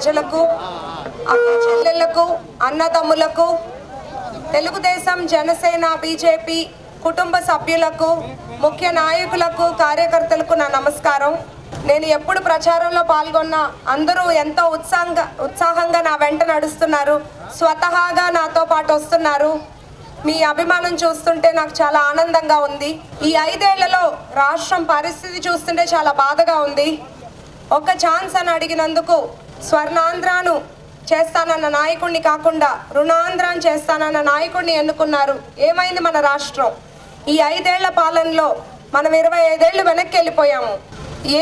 ప్రజలకు, అక్క చెల్లెళ్లకు, అన్నదమ్ములకు, తెలుగుదేశం, జనసేన, బీజేపీ కుటుంబ సభ్యులకు, ముఖ్య నాయకులకు, కార్యకర్తలకు నా నమస్కారం. నేను ఎప్పుడు ప్రచారంలో పాల్గొన్నా అందరూ ఎంతో ఉత్సాహంగా నా వెంట నడుస్తున్నారు, స్వతహాగా నాతో పాటు వస్తున్నారు. మీ అభిమానం చూస్తుంటే నాకు చాలా ఆనందంగా ఉంది. ఈ 5 ఏళ్లలో రాష్ట్రం పరిస్థితి చూస్తుంటే చాలా బాధగా ఉంది. ఒక ఛాన్స్ అని అడిగినందుకు స్వర్ణాంధ్రాను చేస్తానన్న నాయకుడిని కాకుండా రుణాంధ్రాన్ని చేస్తానన్న నాయకుడిని ఎన్నుకున్నారు. ఏమైంది మన రాష్ట్రం? ఈ 5 ఏళ్ల పాలనలో మనం 25 ఏళ్ళు వెనక్కి వెళ్ళిపోయాము.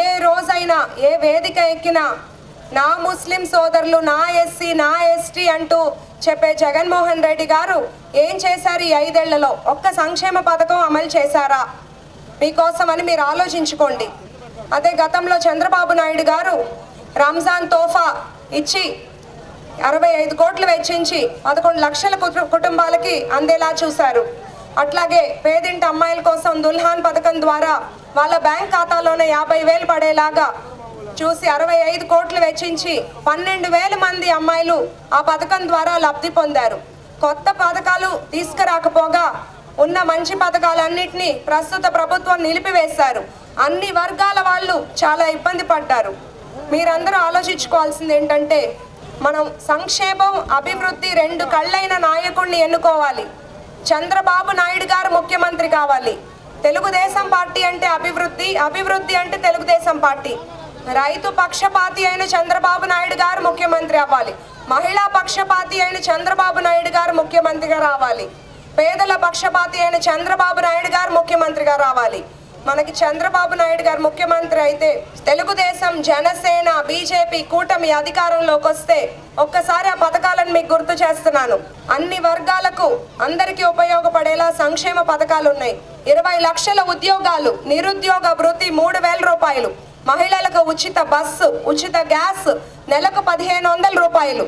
ఏ రోజైనా ఏ వేదిక ఎక్కినా నా ముస్లిం సోదరులు, నా ఎస్సీ, నా ఎస్టీ అంటూ చెప్పే జగన్మోహన్ రెడ్డి గారు ఏం చేశారు? ఈ 5 ఏళ్లలో ఒక్క సంక్షేమ పథకం అమలు చేశారా? మీకోసమని మీరు ఆలోచించుకోండి. అదే గతంలో చంద్రబాబు నాయుడు గారు రంజాన్ తోఫా ఇచ్చి 65 కోట్లు వెచ్చించి 11 లక్షల కుటుంబాలకి అందేలా చూశారు. అట్లాగే పేదింటి అమ్మాయిల కోసం దుల్హాన్ పథకం ద్వారా వాళ్ళ బ్యాంక్ ఖాతాలోనే 50,000 పడేలాగా చూసి 65 కోట్లు వెచ్చించి 12,000 మంది అమ్మాయిలు ఆ పథకం ద్వారా లబ్ధి పొందారు. కొత్త పథకాలు తీసుకురాకపోగా ఉన్న మంచి పథకాలన్నింటినీ ప్రస్తుత ప్రభుత్వం నిలిపివేశారు. అన్ని వర్గాల వాళ్ళు చాలా ఇబ్బంది పడ్డారు. మీరందరూ ఆలోచించుకోవాల్సింది ఏంటంటే, మనం సంక్షేమం, అభివృద్ధి 2 కళ్ళైన నాయకుడిని ఎన్నుకోవాలి. చంద్రబాబు నాయుడు గారు ముఖ్యమంత్రి కావాలి. తెలుగుదేశం పార్టీ అంటే అభివృద్ధి, అభివృద్ధి అంటే తెలుగుదేశం పార్టీ. రైతు పక్షపాతి అయిన చంద్రబాబు నాయుడు గారు ముఖ్యమంత్రి అవ్వాలి. మహిళా పక్షపాతి అయిన చంద్రబాబు నాయుడు గారు ముఖ్యమంత్రిగా రావాలి. పేదల పక్షపాతి అయిన చంద్రబాబు నాయుడు గారు ముఖ్యమంత్రిగా రావాలి. మనకి చంద్రబాబు నాయుడు గారు ముఖ్యమంత్రి అయితే తెలుగుదేశం, జనసేన, బీజేపీ కూటమి అధికారంలోకి వస్తే ఒక్కసారి ఆ పథకాలను మీకు గుర్తు చేస్తున్నాను. అన్ని వర్గాలకు అందరికీ ఉపయోగపడేలా సంక్షేమ పథకాలు ఉన్నాయి. 20 లక్షల ఉద్యోగాలు, నిరుద్యోగ భృతి 3,000 రూపాయలు, మహిళలకు ఉచిత బస్సు, ఉచిత గ్యాస్ నెలకు 1,500 రూపాయలు,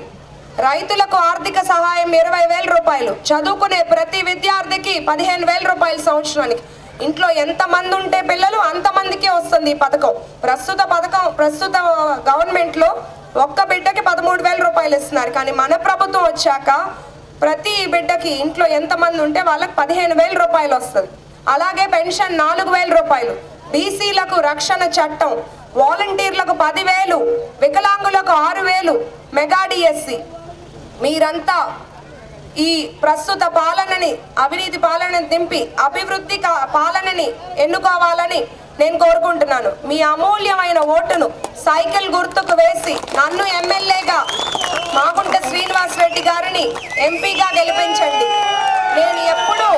రైతులకు ఆర్థిక సహాయం 20,000 రూపాయలు, చదువుకునే ప్రతి విద్యార్థికి 15,000 రూపాయలు సంవత్సరానికి. ఇంట్లో ఎంతమంది ఉంటే పిల్లలు అంతమందికే వస్తుంది ఈ పథకం. ప్రస్తుత గవర్నమెంట్లో ఒక్క బిడ్డకి 13,000 రూపాయలు ఇస్తున్నారు. కానీ మన ప్రభుత్వం వచ్చాక ప్రతి బిడ్డకి ఇంట్లో ఎంతమంది ఉంటే వాళ్ళకి 15,000 రూపాయలు వస్తుంది. అలాగే పెన్షన్ 4,000 రూపాయలు, బీసీలకు రక్షణ చట్టం, వాలంటీర్లకు 10,000, వికలాంగులకు 6,000, మెగా డిఎస్సి. మీరంతా ఈ ప్రస్తుత పాలనని, అవినీతి పాలనని దింపి అభివృద్ధి పాలనని ఎన్నుకోవాలని నేను కోరుకుంటున్నాను. మీ అమూల్యమైన ఓటును సైకిల్ గుర్తుకు వేసి నన్ను ఎమ్మెల్యేగా, మాగుంట శ్రీనివాస్ రెడ్డి గారిని ఎంపీగా గెలిపించండి. నేను ఎప్పుడూ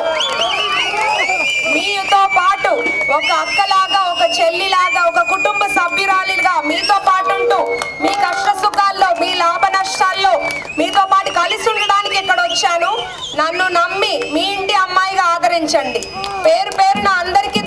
మీతో పాటు ఒక అక్కలాగా, ఒక చెల్లిలాగా, ఒక కుటుంబ సభ్యురాలిగా మీతో పాటు ఉంటూ మీ కష్ట సుఖాల్లో, మీ లాభ నష్టాల్లో మీతో పాటు కలిసి ఉండడానికి ఇక్కడ వచ్చాను. నన్ను నమ్మి మీ ఇంటి అమ్మాయిగా ఆదరించండి. పేరు పేరున అందరికీ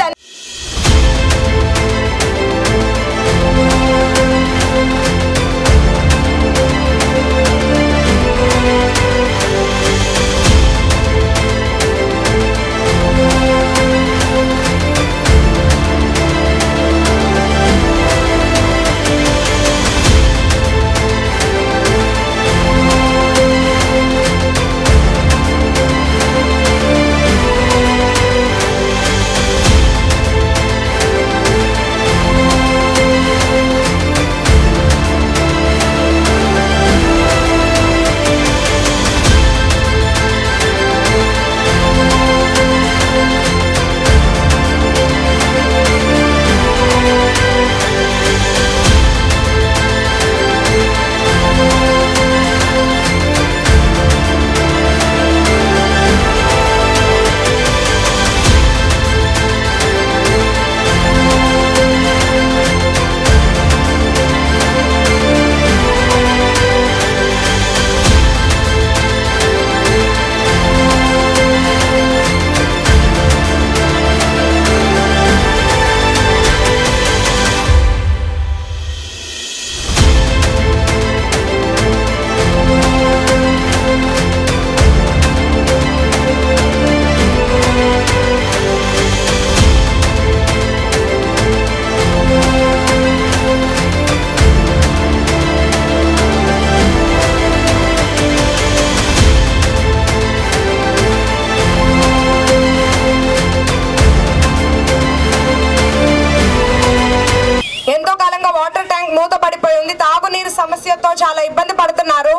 ఇబ్బంది పడుతున్నారు.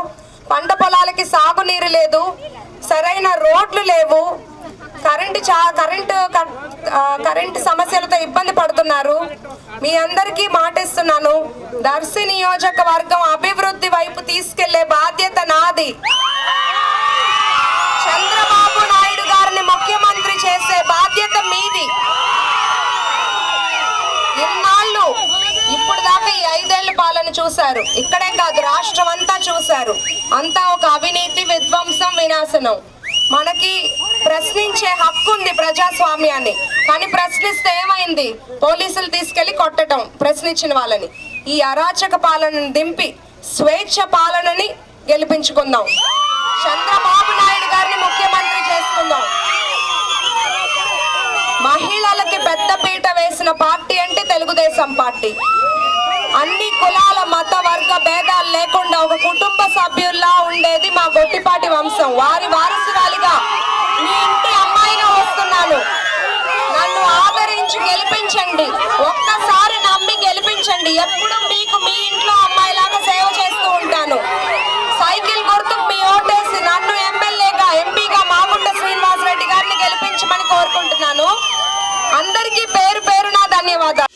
పంట పొలాలకి సాగునీరు లేదు, సరైన రోడ్లు లేవు, కరెంటు సమస్యలతో ఇబ్బంది పడుతున్నారు. మీ అందరికీ మాటిస్తున్నాను, దర్శి నియోజకవర్గం అభివృద్ధి వైపు తీసుకెళ్లే బాధ్యత నాది. చంద్రబాబు నాయుడు గారిని ముఖ్యమంత్రి చేసే బాధ్యత మీది. ఇన్నాళ్ళు ఇప్పుడు దాకా ఈ 5 ఏళ్ల పాలన చూశారు, ఇక్కడే కాదు రాష్ట్రం అంతా చూశారు. అంతా ఒక అవినీతి, విధ్వంసం, వినాశనం. మనకి ప్రశ్నించే హక్కు ఉంది ప్రజాస్వామ్యాన్ని, కానీ ప్రశ్నిస్తే ఏమైంది? పోలీసులు తీసుకెళ్లి కొట్టడం ప్రశ్నించిన వాళ్ళని. ఈ అరాచక పాలనను దింపి స్వేచ్ఛ పాలనని గెలిపించుకుందాం. చంద్రబాబు నాయుడు గారిని ముఖ్యమంత్రి చేసుకుందాం. మహిళలకి పెద్దపీట వేసిన పార్టీ అంటే తెలుగుదేశం పార్టీ. అన్ని కులాల, మత, వర్గ భేదాలు లేకుండా ఒక కుటుంబ సభ్యుల్లా ఉండేది మా గొట్టిపాటి వంశం. వారి వారసురాలిగా మీ ఇంటి అమ్మాయిగా వస్తున్నాను. నన్ను ఆదరించి గెలిపించండి, ఒక్కసారి నమ్మి గెలిపించండి. ఎప్పుడు మీకు మీ ఇంట్లో అమ్మాయిలాగా సేవ చేస్తూ ఉంటాను. సైకిల్ గుర్తుకు మీ ఓటేసి నన్ను ఎమ్మెల్యేగా, ఎంపీగా మాగుంట శ్రీనివాసరెడ్డి గారిని గెలిపించమని కోరుకుంటున్నాను. అందరికీ పేరు పేరున ధన్యవాదాలు.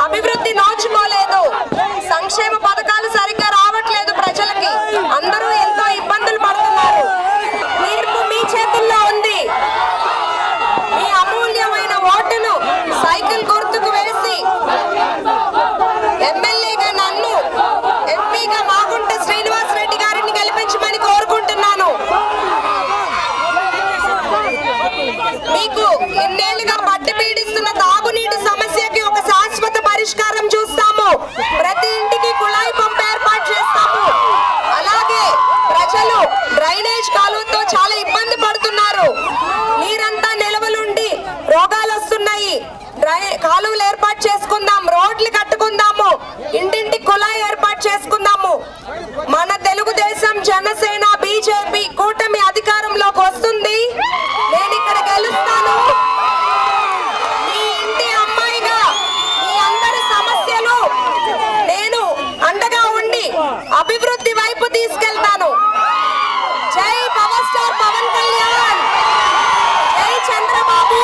అభివృద్ధి నోచుకోలేదు, సంక్షేమ పథకాలు సరిగ్గా రావట్లేదు, ప్రజలకి అందరూ ఎంతో ఇబ్బందులు పడుతున్నారు. తీర్పు మీ చేతుల్లో ఉంది. మీ అమూల్యమైన ఓటును సైకిల్ గుర్తుకు వేసి ఎమ్మెల్యేగా నన్ను, ఎంపీగా మాగుంట శ్రీనివాసరెడ్డి గారిని గెలిపించమని కోరుకుంటున్నాను. మీకు ఇన్నేళ్లుగా పట్టి పీడిస్తున్న తాగునీటి సమస్యకి ఒక శాశ్వత పరిష్కారం చూస్తాము. ప్రతి ఇంటికి కుళాయి పంపు ఏర్పాటు చేస్తాము. అలాగే ప్రజలు డ్రైనేజ్ కాలువతో చాలా ఇబ్బంది పడుతున్నారు. నీరంతా నిలవలుండి రోగాలు వస్తున్నాయి. కాలువలు ఏర్పాటు చేసుకుందాం, రోడ్లు కట్టుకుందాము, ఇంటింటి కుళాయి ఏర్పాటు చేసుకుందాము. మన తెలుగుదేశం, జనసేన, బీజేపీ కూటమి అధికారంలోకి వస్తుంది. నేను ఇక్కడ గెలుస్తాను. మీ ఇంటి అమ్మాయిగా మీ అందరి సమస్యలు నేను అండగా ఉండి అభివృద్ధి వైపు తీసుకెళ్తాను. జై పవర్ స్టార్ పవన్ కళ్యాణ్, జై చంద్రబాబు.